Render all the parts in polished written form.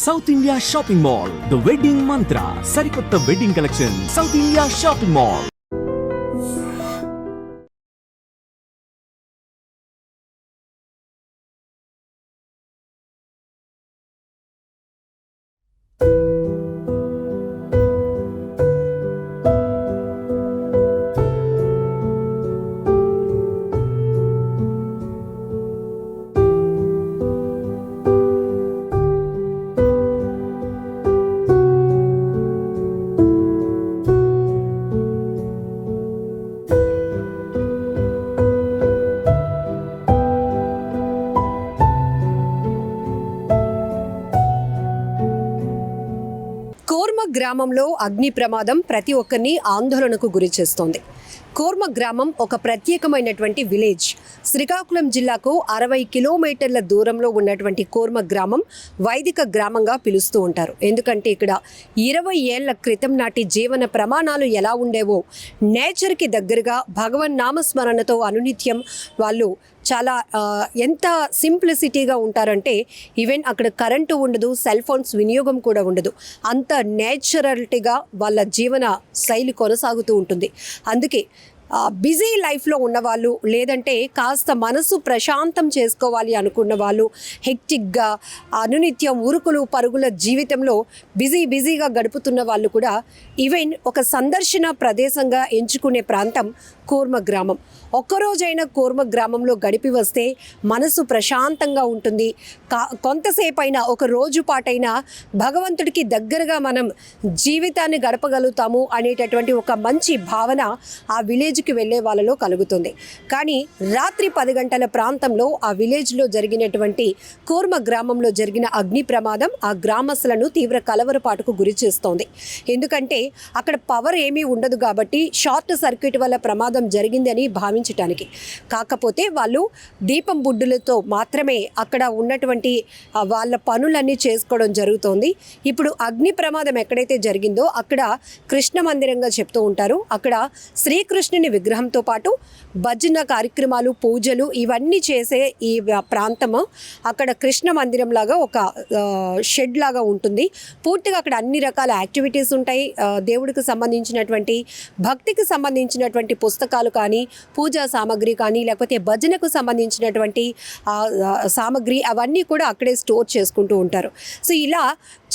South India shopping mall, the wedding Mantra, సరికొత్త wedding collection, south India shopping mall. Korma గ్రామంలో అగ్ని ప్రమాదం ప్రతి ఒక్కరిని ఆందోళనకు గురి చేస్తోంది. కోర్మ గ్రామం ఒక ప్రత్యేకమైనటువంటి విలేజ్. శ్రీకాకుళం జిల్లాకు 60 కిలోమీటర్ల దూరంలో ఉన్నటువంటి కోర్మ గ్రామం వైదిక గ్రామంగా పిలుస్తూ ఉంటారు. ఎందుకంటే ఇక్కడ 20 ఏళ్ల క్రితం నాటి జీవన ప్రమాణాలు ఎలా ఉండేవో, నేచర్కి దగ్గరగా భగవన్ నామస్మరణతో అనునిత్యం వాళ్ళు చాలా ఎంత సింప్లిసిటీగా ఉంటారంటే ఈవెన్ అక్కడ కరెంటు ఉండదు, సెల్ ఫోన్స్ వినియోగం కూడా ఉండదు. అంత నేచురల్టీగా వాళ్ళ జీవన శైలి కొనసాగుతూ ఉంటుంది. అందుకే బిజీ లైఫ్లో ఉన్నవాళ్ళు, లేదంటే కాస్త మనసు ప్రశాంతం చేసుకోవాలి అనుకున్న వాళ్ళు, హెక్టిక్గా అనునిత్యం ఉరుకులు పరుగుల జీవితంలో బిజీగా గడుపుతున్న వాళ్ళు కూడా ఈవెన్ ఒక సందర్శన ప్రదేశంగా ఎంచుకునే ప్రాంతం కోర్మ గ్రామం. ఒక్కరోజైనా కోర్మ గ్రామంలో గడిపి వస్తే మనసు ప్రశాంతంగా ఉంటుంది. కొంతసేపు అయినా, ఒక రోజు పాటైనా భగవంతుడికి దగ్గరగా మనం జీవితాన్ని గడపగలుగుతాము అనేటటువంటి ఒక మంచి భావన ఆ విలేజ్కి వెళ్ళే వాళ్ళలో కలుగుతుంది. కానీ రాత్రి 10 గంటల ప్రాంతంలో ఆ విలేజ్లో జరిగినటువంటి కోర్మ గ్రామంలో జరిగిన అగ్ని ప్రమాదం ఆ గ్రామస్తులను తీవ్ర కలవరపాటుకు గురి చేస్తోంది. ఎందుకంటే అక్కడ పవర్ ఏమీ ఉండదు కాబట్టి షార్ట్ సర్క్యూట్ వల్ల ప్రమాదం జరిగిందని భావించటానికి. కాకపోతే వాళ్ళు దీపం బుడ్డులతో మాత్రమే అక్కడ ఉన్నటువంటి వాళ్ళ పనులన్నీ చేసుకోవడం జరుగుతోంది. ఇప్పుడు అగ్ని ప్రమాదం ఎక్కడైతే జరిగిందో అక్కడ కృష్ణ మందిరంగా చెప్తూ ఉంటారు. అక్కడ శ్రీకృష్ణుని విగ్రహంతో పాటు భజన కార్యక్రమాలు, పూజలు ఇవన్నీ చేసే ఈ ప్రాంతము అక్కడ కృష్ణ మందిరం లాగా ఒక షెడ్ లాగా ఉంటుంది. పూర్తిగా అక్కడ అన్ని రకాల యాక్టివిటీస్ ఉంటాయి. దేవుడికి సంబంధించినటువంటి, భక్తికి సంబంధించినటువంటి పుస్తకాలు కానీ, పూజా సామాగ్రి కానీ, లేకపోతే భజనకు సంబంధించినటువంటి సామాగ్రి అవన్నీ కూడా అక్కడే స్టోర్ చేసుకుంటూ ఉంటారు. సో ఇలా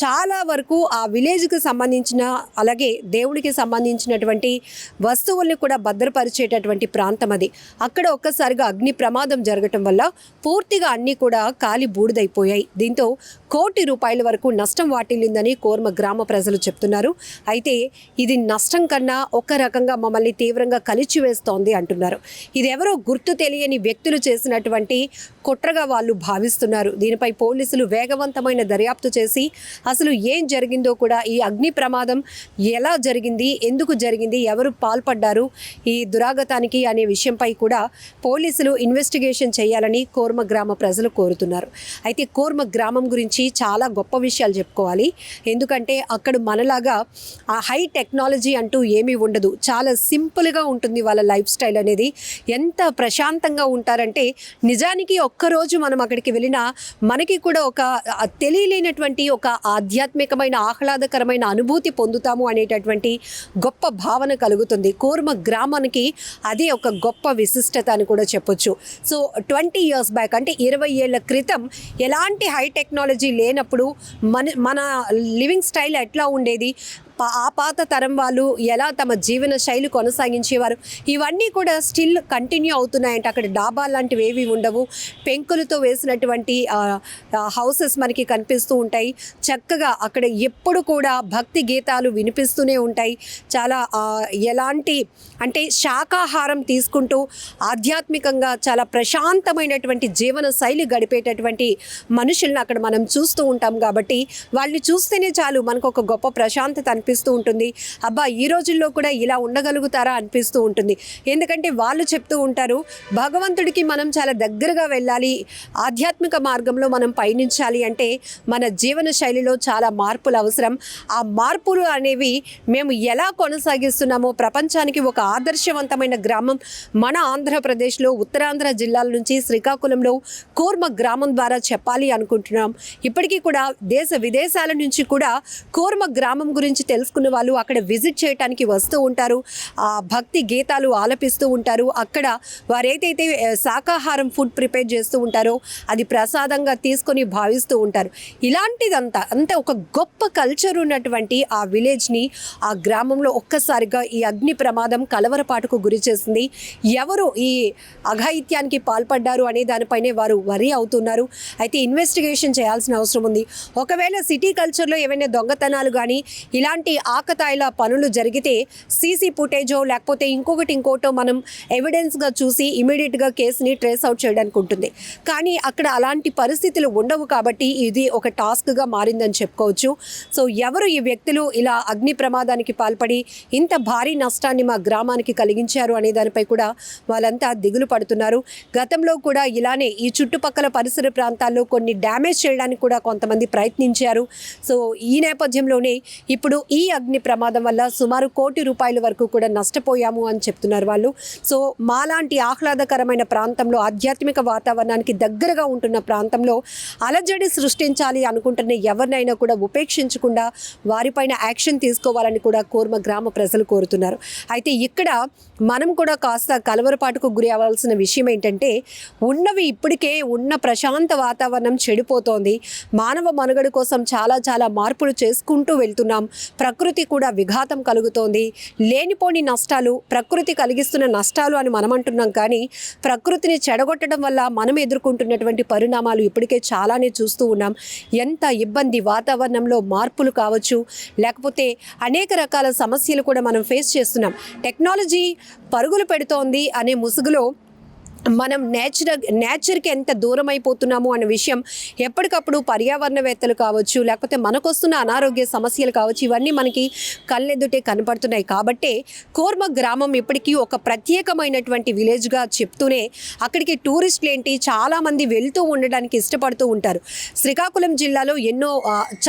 చాలా వరకు ఆ విలేజ్కి సంబంధించిన, అలాగే దేవుడికి సంబంధించినటువంటి వస్తువుల్ని కూడా భద్రపరిచేటటువంటి ప్రాంతం అది. అక్కడ ఒక్కసారిగా అగ్ని ప్రమాదం జరగటం వల్ల పూర్తిగా అన్నీ కూడా కాలి బూడిదైపోయాయి. దీంతో ₹1,00,00,000 వరకు నష్టం వాటిల్లిందని కోర్మ గ్రామ ప్రజలు చెప్తున్నారు. అయితే ఇది నష్టం కన్నా ఒక రకంగా మమ్మల్ని తీవ్రంగా కలిచివేస్తోంది అంటున్నారు. ఇది ఎవరో గుర్తు తెలియని వ్యక్తులు చేసినటువంటి కుట్రగా వాళ్ళు భావిస్తున్నారు. దీనిపై పోలీసులు వేగవంతమైన దర్యాప్తు చేసి అసలు ఏం జరిగిందో కూడా, ఈ అగ్ని ప్రమాదం ఎలా జరిగింది, ఎందుకు జరిగింది, ఎవరు పాల్పడ్డారు ఈ దురాగతానికి అనే విషయంపై కూడా పోలీసులు ఇన్వెస్టిగేషన్ చేయాలని కోర్మ గ్రామ ప్రజలు కోరుతున్నారు. అయితే కోర్మ గ్రామం గురించి చాలా గొప్ప విషయాలు చెప్పుకోవాలి. ఎందుకంటే అక్కడ మనలాగా ఆ హై టెక్నాలజీ అంటూ ఏమీ ఉండదు. చాలా సింపుల్గా ఉంటుంది వాళ్ళ లైఫ్ స్టైల్ అనేది. ఎంత ప్రశాంతంగా ఉంటారంటే నిజానికి ఒక్కరోజు మనం అక్కడికి వెళ్ళినా మనకి కూడా ఒక తెలియలేనటువంటి ఒక ఆధ్యాత్మికమైన, ఆహ్లాదకరమైన అనుభూతి పొందుతాము అనేటటువంటి గొప్ప భావన కలుగుతుంది. కోర్మ గ్రామానికి అదే ఒక గొప్ప విశిష్టత అని కూడా చెప్పొచ్చు. సో 20 years బ్యాక్, అంటే 20 ఏళ్ల క్రితం ఎలాంటి హై టెక్నాలజీ లేనప్పుడు మన లివింగ్ స్టైల్ ఎట్లా ఉండేది, ఆ పాత తరం వాళ్ళు ఎలా తమ జీవన శైలి కొనసాగించేవారు, ఇవన్నీ కూడా స్టిల్ కంటిన్యూ అవుతున్నాయంటే. అక్కడ డాబా లాంటివి ఏవి ఉండవు. పెంకులతో వేసినటువంటి హౌసెస్ మనకి కనిపిస్తూ ఉంటాయి. చక్కగా అక్కడ ఎప్పుడు కూడా భక్తి గీతాలు వినిపిస్తూనే ఉంటాయి. చాలా ఎలాంటి అంటే శాకాహారం తీసుకుంటూ ఆధ్యాత్మికంగా చాలా ప్రశాంతమైనటువంటి జీవన శైలి గడిపేటటువంటి మనుషులను అక్కడ మనం చూస్తూ ఉంటాం. కాబట్టి వాళ్ళని చూస్తేనే చాలు మనకు ఒక గొప్ప ప్రశాంతత అనిపిస్తూ ఉంటుంది. అబ్బా ఈ రోజుల్లో కూడా ఇలా ఉండగలుగుతారా అనిపిస్తూ ఉంటుంది. ఎందుకంటే వాళ్ళు చెప్తూ ఉంటారు, భగవంతుడికి మనం చాలా దగ్గరగా వెళ్ళాలి, ఆధ్యాత్మిక మార్గంలో మనం పయనించాలి అంటే మన జీవన శైలిలో చాలా మార్పులు అవసరం. ఆ మార్పులు అనేవి మేము ఎలా కొనసాగిస్తున్నామో ప్రపంచానికి ఒక ఆదర్శవంతమైన గ్రామం మన ఆంధ్రప్రదేశ్లో ఉత్తరాంధ్ర జిల్లాల నుంచి శ్రీకాకుళంలో కూర్మ గ్రామం ద్వారా చెప్పాలి అనుకుంటున్నాం. ఇప్పటికీ కూడా దేశ విదేశాల నుంచి కూడా కూర్మ గ్రామం గురించి తెలుసుకున్న వాళ్ళు అక్కడ విజిట్ చేయడానికి వస్తూ ఉంటారు. ఆ భక్తి గీతాలు ఆలపిస్తూ ఉంటారు. అక్కడ వారు ఏదైతే శాకాహారం ఫుడ్ ప్రిపేర్ చేస్తూ ఉంటారో అది ప్రసాదంగా తీసుకొని భావిస్తూ ఉంటారు. ఇలాంటిదంతా అంటే ఒక గొప్ప కల్చర్ ఉన్నటువంటి ఆ విలేజ్ని, ఆ గ్రామంలో ఒక్కసారిగా ఈ అగ్ని ప్రమాదం కలవరపాటుకు గురి చేసింది. ఎవరు ఈ అఘాయిత్యానికి పాల్పడ్డారు అనే దానిపైనే వారు వరి అవుతున్నారు. అయితే ఇన్వెస్టిగేషన్ చేయాల్సిన అవసరం ఉంది. ఒకవేళ సిటీ కల్చర్లో ఏవైనా దొంగతనాలు కానీ ఇలాంటి ఆకతాయిల పనులు జరిగితే సీసీ ఫుటేజో లేకపోతే ఇంకోటో మనం ఎవిడెన్స్గా చూసి ఇమీడియట్గా కేసుని ట్రేస్ అవుట్ చేయడానికి ఉంటుంది. కానీ అక్కడ అలాంటి పరిస్థితులు ఉండవు కాబట్టి ఇది ఒక టాస్క్గా మారిందని చెప్పుకోవచ్చు. సో ఎవరు ఈ వ్యక్తులు ఇలా అగ్ని ప్రమాదానికి పాల్పడి ఇంత భారీ నష్టాన్ని మా గ్రామానికి కలిగించారు అనే దానిపై కూడా వాళ్ళంతా దిగులు పడుతున్నారు. గతంలో కూడా ఇలానే ఈ చుట్టుపక్కల పరిసర ప్రాంతాల్లో కొన్ని డ్యామేజ్ చేయడానికి కూడా కొంతమంది ప్రయత్నించారు. సో ఈ నేపథ్యంలోనే ఇప్పుడు ఈ అగ్ని ప్రమాదం వల్ల సుమారు 1 కోటి రూపాయల వరకు కూడా నష్టపోయాము అని చెప్తున్నారు వాళ్ళు. సో మాలాంటి ఆహ్లాదకరమైన ప్రాంతంలో, ఆధ్యాత్మిక వాతావరణానికి దగ్గరగా ఉంటున్న ప్రాంతంలో అలజడి సృష్టించాలి అనుకుంటున్న ఎవరినైనా కూడా ఉపేక్షించకుండా వారిపైన యాక్షన్ తీసుకోవాలని కూడా కూర్మ గ్రామ ప్రజలు కోరుతున్నారు. అయితే ఇక్కడ మనం కూడా కాస్త కలవరపాటుకు గురి అవ్వాల్సిన విషయం ఏంటంటే, ఉన్నవి ఇప్పటికే ఉన్న ప్రశాంత వాతావరణం చెడిపోతోంది. మానవ మనుగడ కోసం చాలా మార్పులు చేసుకుంటూ వెళ్తున్నాం. ప్రకృతి కూడా విఘాతం కలుగుతోంది. లేనిపోని నష్టాలు, ప్రకృతి కలిగిస్తున్న నష్టాలు అని మనం అంటున్నాం. కానీ ప్రకృతిని చెడగొట్టడం వల్ల మనం ఎదుర్కొంటున్నటువంటి పరిణామాలు ఇప్పటికే చాలానే చూస్తూ ఉన్నాం. ఎంత ఇబ్బంది, వాతావరణంలో మార్పులు కావచ్చు, లేకపోతే అనేక రకాల సమస్యలు కూడా మనం ఫేస్ చేస్తున్నాం. టెక్నాలజీ పరుగులు పెడుతోంది అనే ముసుగులో మనం నేచర్కి ఎంత దూరం అయిపోతున్నాము అనే విషయం ఎప్పటికప్పుడు పర్యావరణవేత్తలు కావచ్చు, లేకపోతే మనకొస్తున్న అనారోగ్య సమస్యలు కావచ్చు, ఇవన్నీ మనకి కళ్ళెదుటే కనపడుతున్నాయి. కాబట్టే కూర్మ గ్రామం ఇప్పటికీ ఒక ప్రత్యేకమైనటువంటి విలేజ్గా చెప్తూనే అక్కడికి టూరిస్టులు ఏంటి చాలామంది వెళ్తూ ఉండడానికి ఇష్టపడుతూ ఉంటారు. శ్రీకాకుళం జిల్లాలో ఎన్నో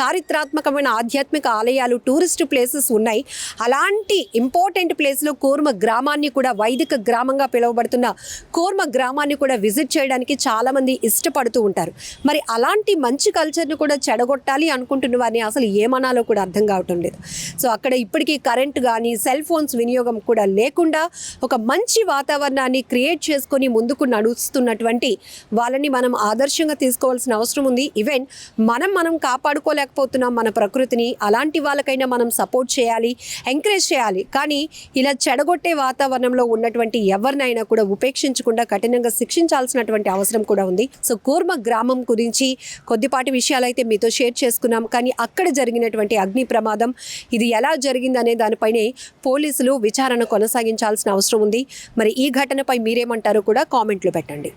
చారిత్రాత్మకమైన ఆధ్యాత్మిక ఆలయాలు, టూరిస్ట్ ప్లేసెస్ ఉన్నాయి. అలాంటి ఇంపార్టెంట్ ప్లేస్లో కూర్మ గ్రామాన్ని కూడా, వైదిక గ్రామంగా పిలువబడుతున్న కూర్మ గ్రామాన్ని కూడా విజిట్ చేయడానికి చాలామంది ఇష్టపడుతూ ఉంటారు. మరి అలాంటి మంచి కల్చర్ని కూడా చెడగొట్టాలి అనుకుంటున్న వారిని అసలు ఏమనాలో కూడా అర్థం కావటం లేదు. సో అక్కడ ఇప్పటికీ కరెంట్ కానీ సెల్ ఫోన్స్ వినియోగం కూడా లేకుండా ఒక మంచి వాతావరణాన్ని క్రియేట్ చేసుకొని ముందుకు నడుస్తున్నటువంటి వాళ్ళని మనం ఆదర్శంగా తీసుకోవాల్సిన అవసరం ఉంది. ఈవెన్ మనం కాపాడుకోలేకపోతున్నాం మన ప్రకృతిని. అలాంటి వాళ్ళకైనా మనం సపోర్ట్ చేయాలి, ఎంకరేజ్ చేయాలి. కానీ ఇలా చెడగొట్టే వాతావరణంలో ఉన్నటువంటి ఎవరినైనా కూడా ఉపేక్షించకుండా కఠినంగా శిక్షించాల్సినటువంటి అవసరం కూడా ఉంది. సో కూర్మ గ్రామం గురించి కొద్దిపాటి విషయాలు అయితే మీతో షేర్ చేసుకున్నాం. కానీ అక్కడ జరిగినటువంటి అగ్ని ప్రమాదం ఇది ఎలా జరిగిందనే దానిపైనే పోలీసులు విచారణ కొనసాగించాల్సిన అవసరం ఉంది. మరి ఈ ఘటనపై మీరేమంటారో కూడా కామెంట్లు పెట్టండి.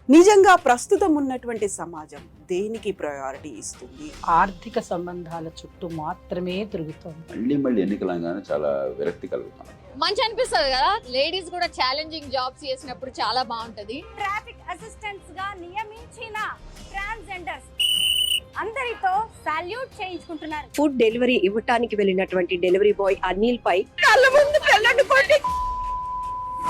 నిజంగా ప్రస్తుతం ఉన్నటువంటి సమాజం దేనికి ప్రయారిటీ ఇస్తుంది? ఆర్థిక సంబంధాల చుట్టూ మాత్రమే తిరుగుతుంది. మళ్ళీ ఎన్నికలంగానే చాలా విరక్తి కలుగుతాను. మంచి అనిపిస్తుంది కదా, లేడీస్ కూడా ఛాలెంజింగ్ జాబ్స్ చేసినప్పుడు చాలా బాగుంటది. ట్రాఫిక్ అసిస్టెంట్స్ గా నియమించిన ట్రాన్స్జెండర్స్ అందరితో సాల్యూట్ చేయించుకుంటున్నారు. ఫుడ్ డెలివరీ ఇవ్వటానికి వెళ్ళినటువంటి డెలివరీ బాయ్ అనిల్ పై కళ్ళ ముందు